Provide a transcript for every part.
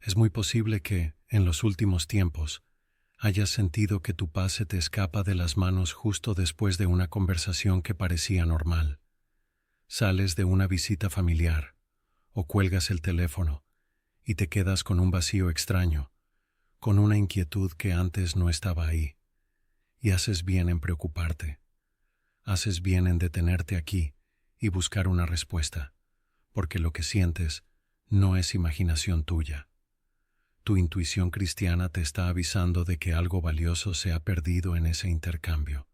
Es muy posible que, en los últimos tiempos, hayas sentido que tu paz se te escapa de las manos justo después de una conversación que parecía normal. Sales de una visita familiar, o cuelgas el teléfono, y te quedas con un vacío extraño, con una inquietud que antes no estaba ahí. Y haces bien en preocuparte. Haces bien en detenerte aquí y buscar una respuesta, porque lo que sientes no es imaginación tuya. Tu intuición cristiana te está avisando de que algo valioso se ha perdido en ese intercambio.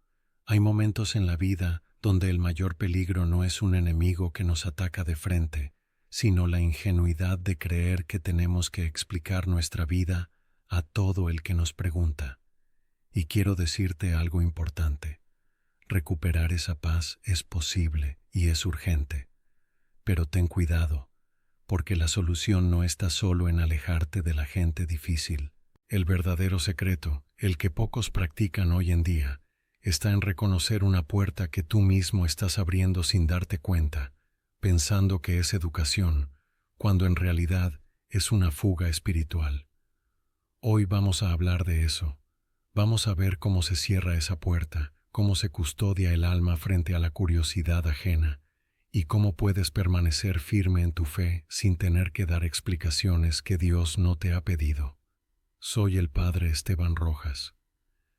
Hay momentos en la vida donde el mayor peligro no es un enemigo que nos ataca de frente, sino la ingenuidad de creer que tenemos que explicar nuestra vida a todo el que nos pregunta. Y quiero decirte algo importante. Recuperar esa paz es posible y es urgente. Pero ten cuidado, porque la solución no está solo en alejarte de la gente difícil. El verdadero secreto, el que pocos practican hoy en día, está en reconocer una puerta que tú mismo estás abriendo sin darte cuenta, pensando que es educación, cuando en realidad es una fuga espiritual. Hoy vamos a hablar de eso. Vamos a ver cómo se cierra esa puerta, cómo se custodia el alma frente a la curiosidad ajena, y cómo puedes permanecer firme en tu fe sin tener que dar explicaciones que Dios no te ha pedido. Soy el Padre Esteban Rojas.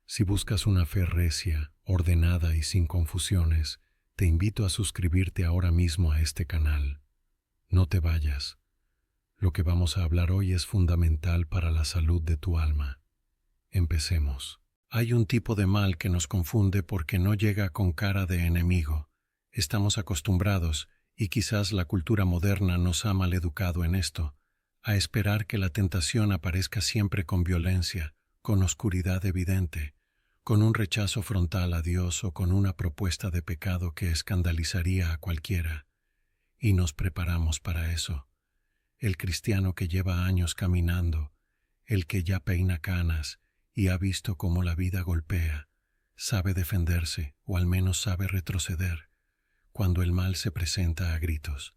Si buscas una fe recia, ordenada y sin confusiones, te invito a suscribirte ahora mismo a este canal. No te vayas. Lo que vamos a hablar hoy es fundamental para la salud de tu alma. Empecemos. Hay un tipo de mal que nos confunde porque no llega con cara de enemigo. Estamos acostumbrados, y quizás la cultura moderna nos ha maleducado en esto, a esperar que la tentación aparezca siempre con violencia, con oscuridad evidente, con un rechazo frontal a Dios o con una propuesta de pecado que escandalizaría a cualquiera. Y nos preparamos para eso. El cristiano que lleva años caminando, el que ya peina canas y ha visto cómo la vida golpea, sabe defenderse o al menos sabe retroceder cuando el mal se presenta a gritos.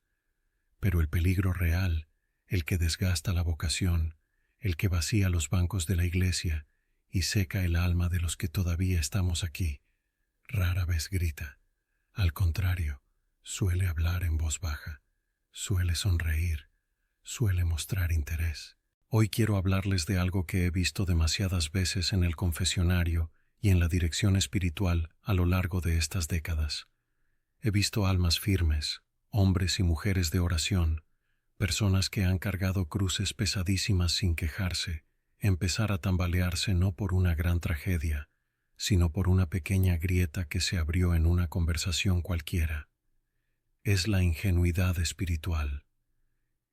Pero el peligro real, el que desgasta la vocación, el que vacía los bancos de la iglesia y seca el alma de los que todavía estamos aquí, rara vez grita. Al contrario, suele hablar en voz baja, suele sonreír, suele mostrar interés. Hoy quiero hablarles de algo que he visto demasiadas veces en el confesionario y en la dirección espiritual a lo largo de estas décadas. He visto almas firmes, hombres y mujeres de oración, personas que han cargado cruces pesadísimas sin quejarse, empezar a tambalearse no por una gran tragedia, sino por una pequeña grieta que se abrió en una conversación cualquiera. Es la ingenuidad espiritual.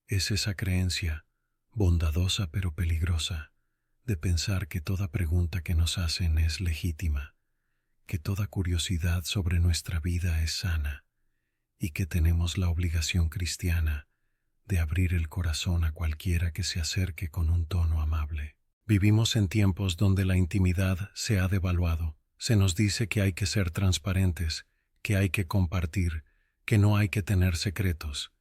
Es esa creencia, bondadosa pero peligrosa, de pensar que toda pregunta que nos hacen es legítima, que toda curiosidad sobre nuestra vida es sana y que tenemos la obligación cristiana de abrir el corazón a cualquiera que se acerque con un tono amable. Vivimos en tiempos donde la intimidad se ha devaluado. Se nos dice que hay que ser transparentes, que hay que compartir, que no hay que tener secretos.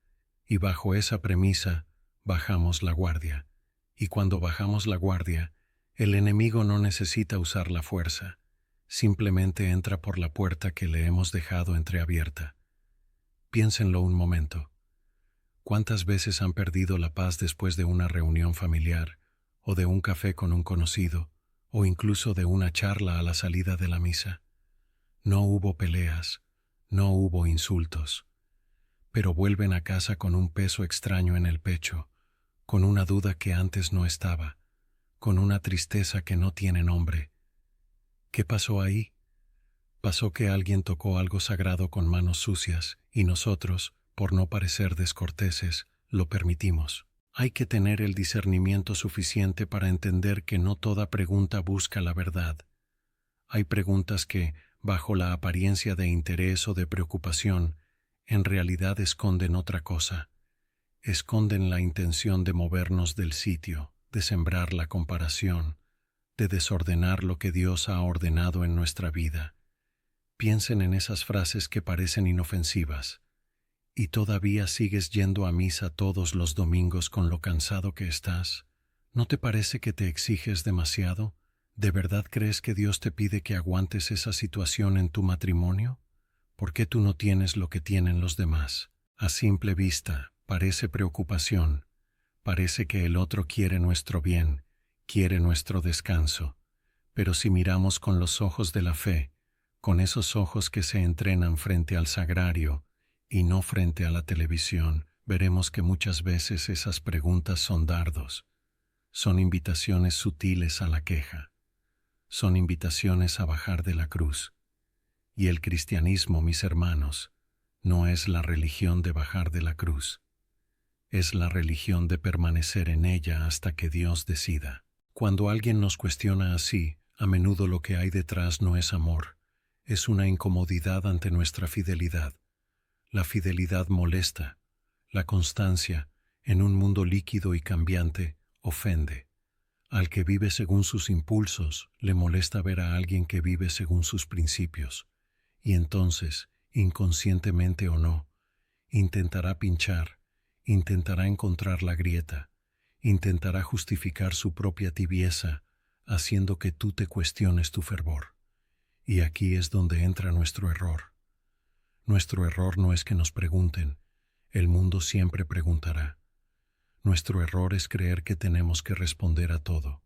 Y bajo esa premisa, bajamos la guardia. Y cuando bajamos la guardia, el enemigo no necesita usar la fuerza. Simplemente entra por la puerta que le hemos dejado entreabierta. Piénsenlo un momento. ¿Cuántas veces han perdido la paz después de una reunión familiar, o de un café con un conocido, o incluso de una charla a la salida de la misa? No hubo peleas, no hubo insultos, pero vuelven a casa con un peso extraño en el pecho, con una duda que antes no estaba, con una tristeza que no tiene nombre. ¿Qué pasó ahí? Pasó que alguien tocó algo sagrado con manos sucias y nosotros, por no parecer descorteses, lo permitimos. Hay que tener el discernimiento suficiente para entender que no toda pregunta busca la verdad. Hay preguntas que, bajo la apariencia de interés o de preocupación, en realidad esconden otra cosa. Esconden la intención de movernos del sitio, de sembrar la comparación, de desordenar lo que Dios ha ordenado en nuestra vida. Piensen en esas frases que parecen inofensivas. ¿Y todavía sigues yendo a misa todos los domingos con lo cansado que estás? ¿No te parece que te exiges demasiado? ¿De verdad crees que Dios te pide que aguantes esa situación en tu matrimonio? ¿Por qué tú no tienes lo que tienen los demás? A simple vista, parece preocupación. Parece que el otro quiere nuestro bien, quiere nuestro descanso. Pero si miramos con los ojos de la fe, con esos ojos que se entrenan frente al sagrario y no frente a la televisión, veremos que muchas veces esas preguntas son dardos. Son invitaciones sutiles a la queja. Son invitaciones a bajar de la cruz. Y el cristianismo, mis hermanos, no es la religión de bajar de la cruz. Es la religión de permanecer en ella hasta que Dios decida. Cuando alguien nos cuestiona así, a menudo lo que hay detrás no es amor, es una incomodidad ante nuestra fidelidad. La fidelidad molesta. La constancia, en un mundo líquido y cambiante, ofende. Al que vive según sus impulsos, le molesta ver a alguien que vive según sus principios. Y entonces, inconscientemente o no, intentará pinchar, intentará encontrar la grieta, intentará justificar su propia tibieza, haciendo que tú te cuestiones tu fervor. Y aquí es donde entra nuestro error. Nuestro error no es que nos pregunten, el mundo siempre preguntará. Nuestro error es creer que tenemos que responder a todo.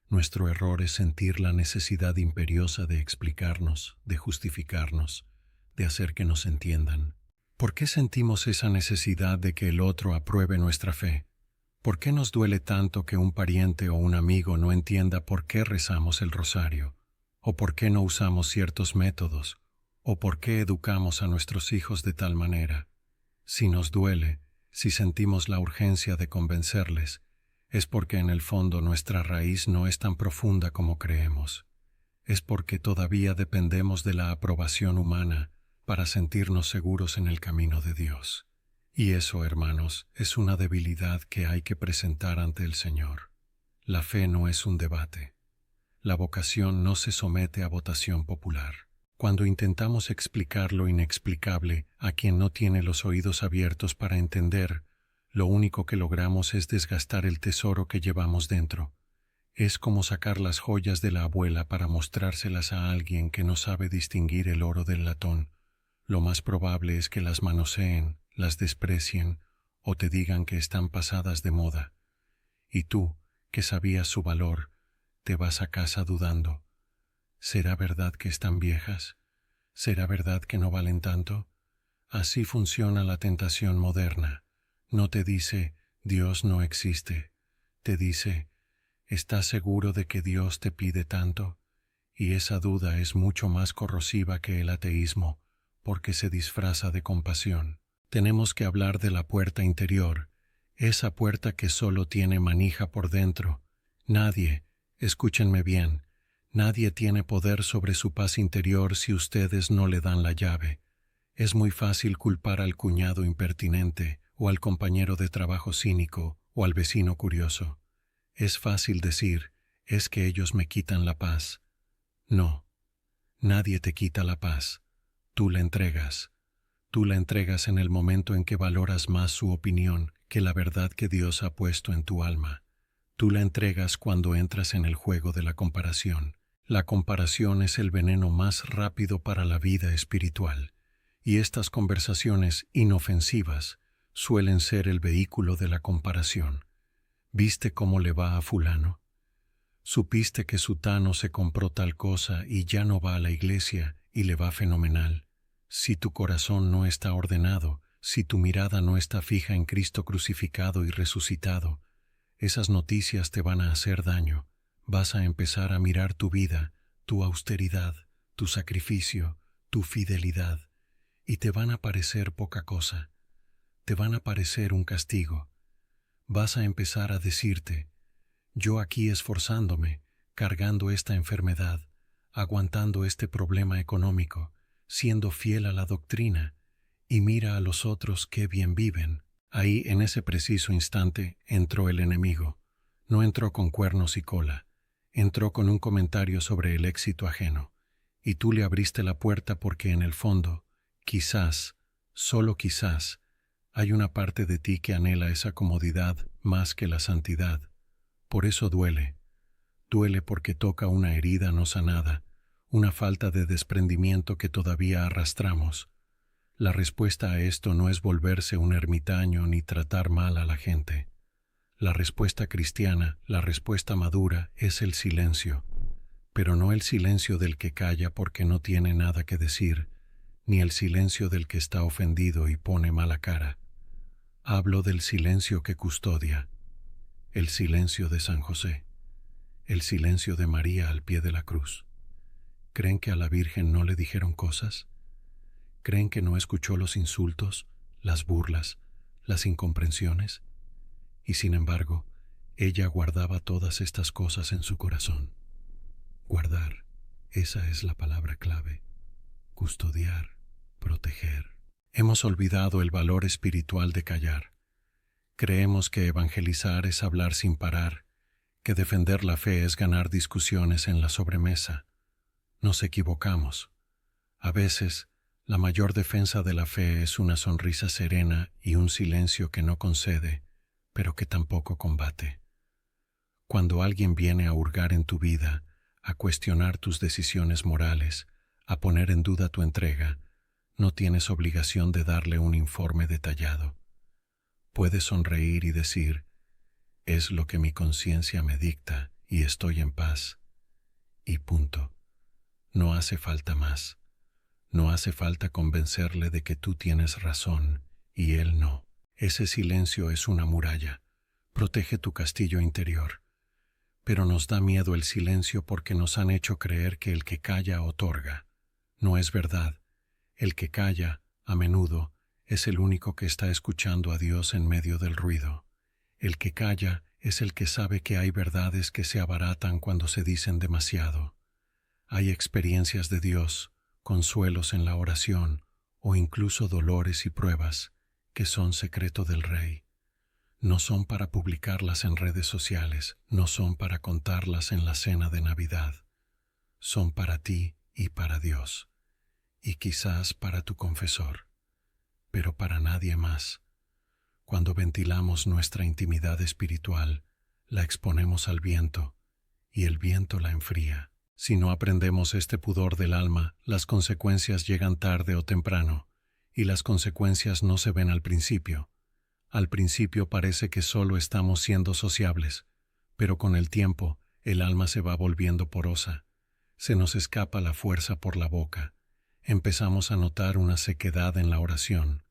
Nuestro error es sentir la necesidad imperiosa de explicarnos, de justificarnos, de hacer que nos entiendan. ¿Por qué sentimos esa necesidad de que el otro apruebe nuestra fe? ¿Por qué nos duele tanto que un pariente o un amigo no entienda por qué rezamos el rosario? ¿O por qué no usamos ciertos métodos? ¿O por qué educamos a nuestros hijos de tal manera? Si nos duele, si sentimos la urgencia de convencerles, es porque en el fondo nuestra raíz no es tan profunda como creemos. Es porque todavía dependemos de la aprobación humana para sentirnos seguros en el camino de Dios. Y eso, hermanos, es una debilidad que hay que presentar ante el Señor. La fe no es un debate. La vocación no se somete a votación popular. Cuando intentamos explicar lo inexplicable a quien no tiene los oídos abiertos para entender, lo único que logramos es desgastar el tesoro que llevamos dentro. Es como sacar las joyas de la abuela para mostrárselas a alguien que no sabe distinguir el oro del latón. Lo más probable es que las manoseen, las desprecien o te digan que están pasadas de moda. Y tú, que sabías su valor, te vas a casa dudando. ¿Será verdad que están viejas? ¿Será verdad que no valen tanto? Así funciona la tentación moderna. No te dice, Dios no existe. Te dice, ¿estás seguro de que Dios te pide tanto? Y esa duda es mucho más corrosiva que el ateísmo, porque se disfraza de compasión. Tenemos que hablar de la puerta interior, esa puerta que solo tiene manija por dentro. Nadie, escúchenme bien, nadie tiene poder sobre su paz interior si ustedes no le dan la llave. Es muy fácil culpar al cuñado impertinente, o al compañero de trabajo cínico, o al vecino curioso. Es fácil decir, es que ellos me quitan la paz. No, nadie te quita la paz. Tú la entregas. Tú la entregas en el momento en que valoras más su opinión que la verdad que Dios ha puesto en tu alma. Tú la entregas cuando entras en el juego de la comparación. La comparación es el veneno más rápido para la vida espiritual, y estas conversaciones inofensivas suelen ser el vehículo de la comparación. ¿Viste cómo le va a fulano? ¿Supiste que sutano se compró tal cosa y ya no va a la iglesia y le va fenomenal? Si tu corazón no está ordenado, si tu mirada no está fija en Cristo crucificado y resucitado, esas noticias te van a hacer daño. Vas a empezar a mirar tu vida, tu austeridad, tu sacrificio, tu fidelidad, y te van a parecer poca cosa. Te van a parecer un castigo. Vas a empezar a decirte, yo aquí esforzándome, cargando esta enfermedad, aguantando este problema económico, siendo fiel a la doctrina, y mira a los otros qué bien viven. Ahí, en ese preciso instante, entró el enemigo. No entró con cuernos y cola. Entró con un comentario sobre el éxito ajeno. Y tú le abriste la puerta porque en el fondo, quizás, solo quizás, hay una parte de ti que anhela esa comodidad más que la santidad. Por eso duele. Duele porque toca una herida no sanada, una falta de desprendimiento que todavía arrastramos. La respuesta a esto no es volverse un ermitaño ni tratar mal a la gente. La respuesta cristiana, la respuesta madura, es el silencio. Pero no el silencio del que calla porque no tiene nada que decir, ni el silencio del que está ofendido y pone mala cara. Hablo del silencio que custodia, el silencio de San José, el silencio de María al pie de la cruz. ¿Creen que a la Virgen no le dijeron cosas? ¿Creen que no escuchó los insultos, las burlas, las incomprensiones? Y sin embargo, ella guardaba todas estas cosas en su corazón. Guardar, esa es la palabra clave. Custodiar, proteger. Hemos olvidado el valor espiritual de callar. Creemos que evangelizar es hablar sin parar, que defender la fe es ganar discusiones en la sobremesa. Nos equivocamos. A veces, la mayor defensa de la fe es una sonrisa serena y un silencio que no concede, pero que tampoco combate. Cuando alguien viene a hurgar en tu vida, a cuestionar tus decisiones morales, a poner en duda tu entrega, no tienes obligación de darle un informe detallado. Puedes sonreír y decir, es lo que mi conciencia me dicta y estoy en paz. Y punto. No hace falta más. No hace falta convencerle de que tú tienes razón y él no. Ese silencio es una muralla. Protege tu castillo interior. Pero nos da miedo el silencio porque nos han hecho creer que el que calla otorga. No es verdad. El que calla, a menudo, es el único que está escuchando a Dios en medio del ruido. El que calla es el que sabe que hay verdades que se abaratan cuando se dicen demasiado. Hay experiencias de Dios, consuelos en la oración, o incluso dolores y pruebas, que son secreto del Rey. No son para publicarlas en redes sociales, no son para contarlas en la cena de Navidad. Son para ti y para Dios, y quizás para tu confesor, pero para nadie más. Cuando ventilamos nuestra intimidad espiritual, la exponemos al viento, y el viento la enfría. Si no aprendemos este pudor del alma, las consecuencias llegan tarde o temprano, y las consecuencias no se ven al principio. Al principio parece que solo estamos siendo sociables, pero con el tiempo el alma se va volviendo porosa. Se nos escapa la fuerza por la boca. Empezamos a notar una sequedad en la oración.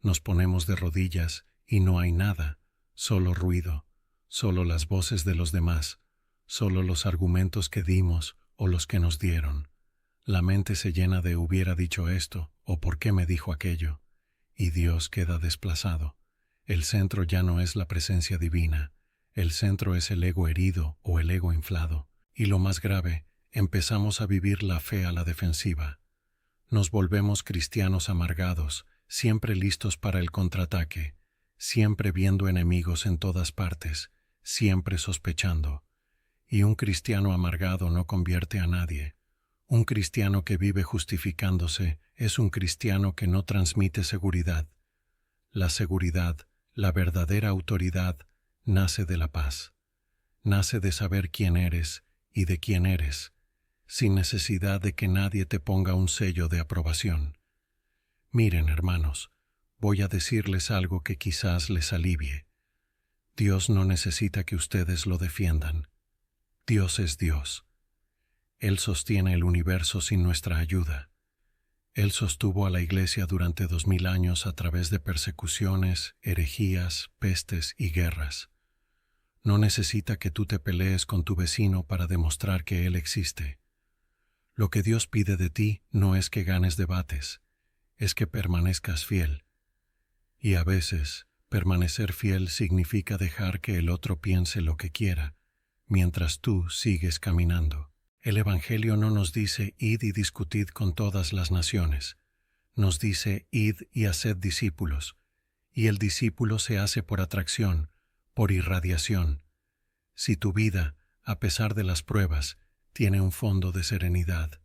Nos ponemos de rodillas y no hay nada, solo ruido, solo las voces de los demás, solo los argumentos que dimos o los que nos dieron. La mente se llena de hubiera dicho esto o por qué me dijo aquello, y Dios queda desplazado. El centro ya no es la presencia divina, el centro es el ego herido o el ego inflado. Y lo más grave, empezamos a vivir la fe a la defensiva. Nos volvemos cristianos amargados, siempre listos para el contraataque, siempre viendo enemigos en todas partes, siempre sospechando. Y un cristiano amargado no convierte a nadie. Un cristiano que vive justificándose es un cristiano que no transmite seguridad. La seguridad, la verdadera autoridad, nace de la paz. Nace de saber quién eres y de quién eres, sin necesidad de que nadie te ponga un sello de aprobación. Miren, hermanos, voy a decirles algo que quizás les alivie. Dios no necesita que ustedes lo defiendan. Dios es Dios. Él sostiene el universo sin nuestra ayuda. Él sostuvo a la Iglesia durante 2000 años a través de persecuciones, herejías, pestes y guerras. No necesita que tú te pelees con tu vecino para demostrar que Él existe. Lo que Dios pide de ti no es que ganes debates, es que permanezcas fiel. Y a veces, permanecer fiel significa dejar que el otro piense lo que quiera, mientras tú sigues caminando. El Evangelio no nos dice id y discutid con todas las naciones. Nos dice id y haced discípulos, y el discípulo se hace por atracción, por irradiación. Si tu vida, a pesar de las pruebas, tiene un fondo de serenidad,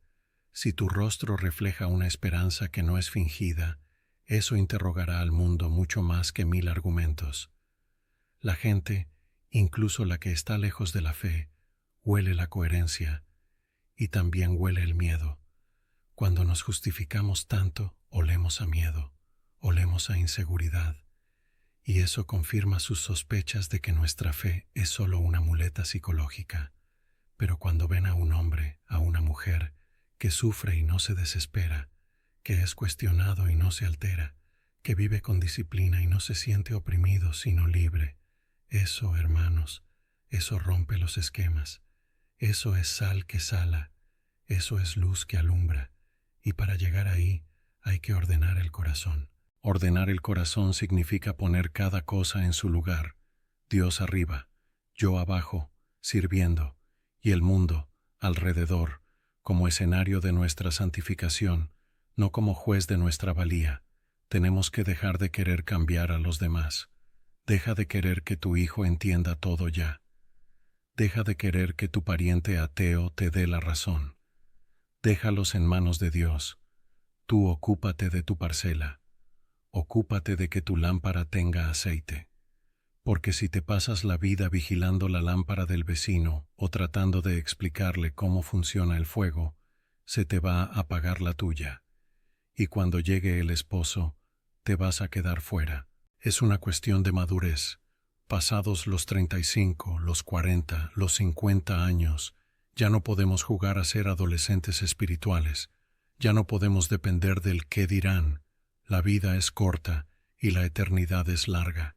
si tu rostro refleja una esperanza que no es fingida, eso interrogará al mundo mucho más que 1000 argumentos. La gente, Incluso la que está lejos de la fe huele la coherencia y también huele el miedo. Cuando nos justificamos tanto, olemos a miedo, olemos a inseguridad, y eso confirma sus sospechas de que nuestra fe es solo una muleta psicológica. Pero cuando ven a un hombre, a una mujer, que sufre y no se desespera, que es cuestionado y no se altera, que vive con disciplina y no se siente oprimido sino libre, eso, hermanos, eso rompe los esquemas, eso es sal que sala, eso es luz que alumbra, y para llegar ahí hay que ordenar el corazón. Ordenar el corazón significa poner cada cosa en su lugar, Dios arriba, yo abajo, sirviendo, y el mundo, alrededor, como escenario de nuestra santificación, no como juez de nuestra valía. Tenemos que dejar de querer cambiar a los demás. Deja de querer que tu hijo entienda todo ya. Deja de querer que tu pariente ateo te dé la razón. Déjalos en manos de Dios. Tú ocúpate de tu parcela. Ocúpate de que tu lámpara tenga aceite. Porque si te pasas la vida vigilando la lámpara del vecino o tratando de explicarle cómo funciona el fuego, se te va a apagar la tuya. Y cuando llegue el esposo, te vas a quedar fuera. Es una cuestión de madurez. Pasados los 35, los 40, los 50 años, ya no podemos jugar a ser adolescentes espirituales. Ya no podemos depender del qué dirán. La vida es corta y la eternidad es larga.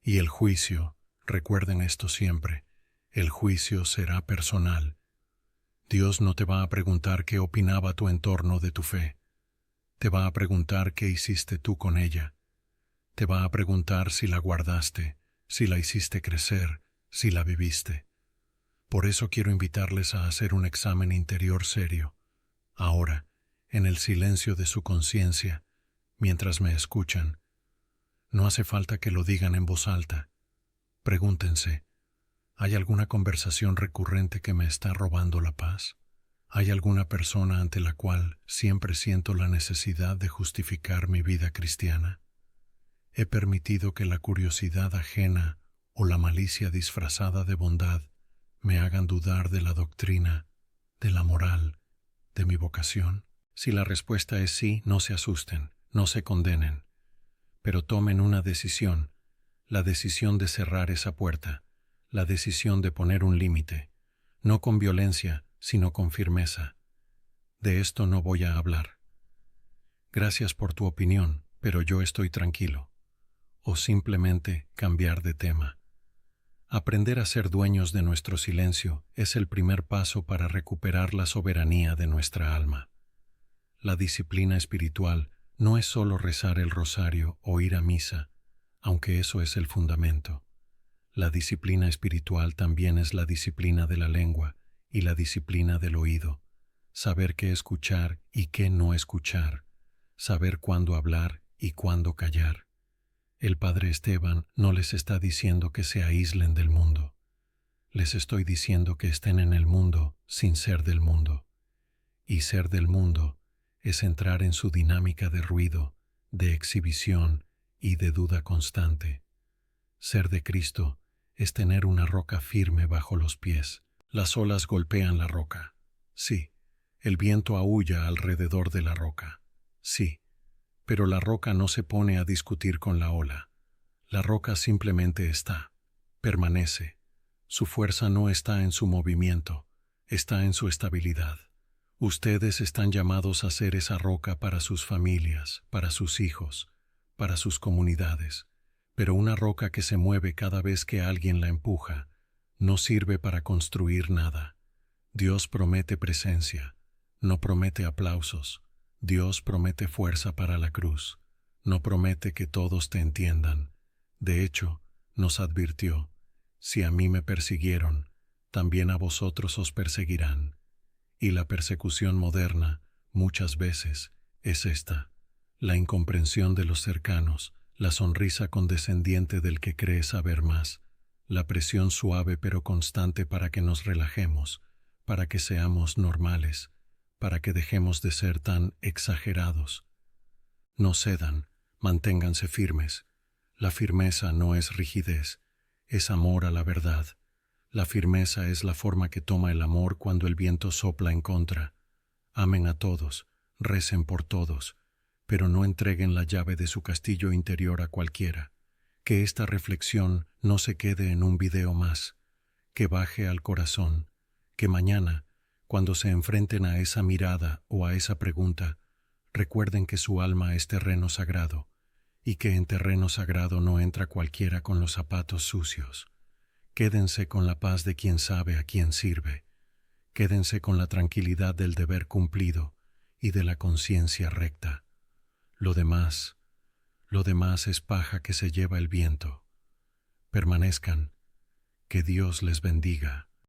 Y el juicio, recuerden esto siempre, el juicio será personal. Dios no te va a preguntar qué opinaba tu entorno de tu fe. Te va a preguntar qué hiciste tú con ella. Te va a preguntar si la guardaste, si la hiciste crecer, si la viviste. Por eso quiero invitarles a hacer un examen interior serio. Ahora, en el silencio de su conciencia, mientras me escuchan. No hace falta que lo digan en voz alta. Pregúntense, ¿hay alguna conversación recurrente que me está robando la paz? ¿Hay alguna persona ante la cual siempre siento la necesidad de justificar mi vida cristiana? ¿He permitido que la curiosidad ajena o la malicia disfrazada de bondad me hagan dudar de la doctrina, de la moral, de mi vocación? Si la respuesta es sí, no se asusten, no se condenen, pero tomen una decisión, la decisión de cerrar esa puerta, la decisión de poner un límite, no con violencia, sino con firmeza. De esto no voy a hablar. Gracias por tu opinión, pero yo estoy tranquilo. O simplemente cambiar de tema. Aprender a ser dueños de nuestro silencio es el primer paso para recuperar la soberanía de nuestra alma. La disciplina espiritual no es solo rezar el rosario o ir a misa, aunque eso es el fundamento. La disciplina espiritual también es la disciplina de la lengua y la disciplina del oído, saber qué escuchar y qué no escuchar, saber cuándo hablar y cuándo callar. El Padre Esteban no les está diciendo que se aíslen del mundo. Les estoy diciendo que estén en el mundo sin ser del mundo. Y ser del mundo es entrar en su dinámica de ruido, de exhibición y de duda constante. Ser de Cristo es tener una roca firme bajo los pies. Las olas golpean la roca. Sí, el viento aúlla alrededor de la roca. Sí, pero la roca no se pone a discutir con la ola. La roca simplemente está, permanece. Su fuerza no está en su movimiento, está en su estabilidad. Ustedes están llamados a ser esa roca para sus familias, para sus hijos, para sus comunidades. Pero una roca que se mueve cada vez que alguien la empuja, no sirve para construir nada. Dios promete presencia, no promete aplausos. Dios promete fuerza para la cruz, no promete que todos te entiendan. De hecho, nos advirtió, si a mí me persiguieron, también a vosotros os perseguirán. Y la persecución moderna, muchas veces, es esta, la incomprensión de los cercanos, la sonrisa condescendiente del que cree saber más, la presión suave pero constante para que nos relajemos, para que seamos normales, para que dejemos de ser tan exagerados. No cedan, manténganse firmes. La firmeza no es rigidez, es amor a la verdad. La firmeza es la forma que toma el amor cuando el viento sopla en contra. Amen a todos, recen por todos, pero no entreguen la llave de su castillo interior a cualquiera. Que esta reflexión no se quede en un video más, que baje al corazón, que mañana, cuando se enfrenten a esa mirada o a esa pregunta, recuerden que su alma es terreno sagrado, y que en terreno sagrado no entra cualquiera con los zapatos sucios. Quédense con la paz de quien sabe a quién sirve. Quédense con la tranquilidad del deber cumplido y de la conciencia recta. Lo demás es paja que se lleva el viento. Permanezcan. Que Dios les bendiga.